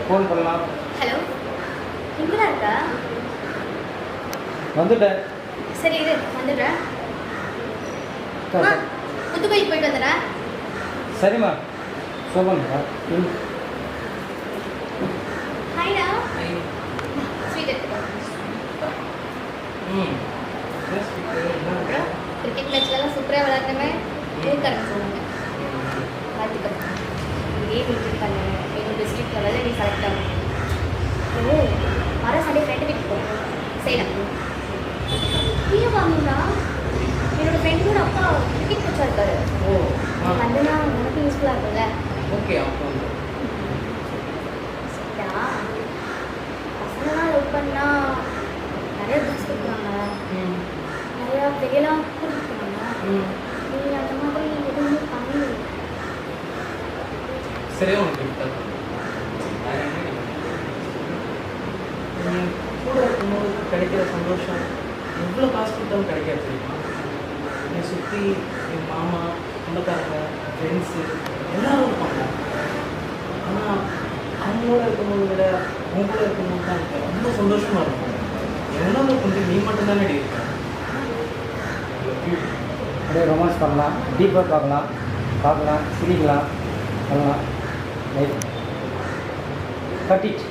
Phone பண்ணலாம். Hello, எங்கே தான் இருக்கா? வந்துட்டேன். சரி இரு, வந்துடுறேன். அம்மா, முத்துக்கோயிலுக்கு போயிட்டு வந்துடுறேன். சரிம்மா, சோபன்டா. ஹாய்டா. ஸ்வீட் எடுத்துக்கோ. கிரிக்கெட் மேட்ச்லலாம் சூப்பராக விளையாடுனமே ஊருக்காரங்க சொன்னாங்க. பார்த்துக்கோ, இதே மீட்டிங் பண்ண எங்கள் டிஸ்ட்ரிக்ட் லெவலில் நீ செலக்ட் ஆகும். ஓ, வர சண்டே ஃப்ரெண்டு வீட்டுக்கு போகிறேன். செய்யலாம். நீயே வாங்கினா என்னோட ஃப்ரெண்டோட அப்பா கிரிக்கெட் கோச்சாக இருக்காரு. ஓ, வந்தனா உனக்கு யூஸ்ஃபுல்லாக இருக்கும்ல. ஓகே. அப்போ சரிடா, பசங்களாம் லவ் பண்ணால் நிறைய ட்ரெஸ் கொடுக்குறாங்க, நிறையா வெளியெல்லாம் கொடுக்குறாங்க. நீ அந்த மாதிரி எதுவுமே பண்ணல. சரியா உனக்கு கிஃப்ட் கூட இருக்கும்போது கிடைக்கிற சந்தோஷம் எவ்வளோ காசு கொடுத்தாலும் கிடைக்காது தெரியுமா? என்னை சுற்றி என் மாமா, சொந்தக்காரங்க, ஃப்ரெண்ட்ஸு எல்லாரும் இருப்பாங்க. ஆனால் அவங்களோட இருக்கும்போது விட அவங்களோட இருக்கும்போது தான் எனக்கு ரொம்ப சந்தோஷமாக இருக்கும். எவ்வளோ கொஞ்சம் நீ மட்டும்தானே இருக்க. அப்படியே ரொமான்ஸ் பண்ணலாம், டீப்பாக பார்க்கலாம், சிரிக்கலாம், பண்ணலாம். Right, cut it.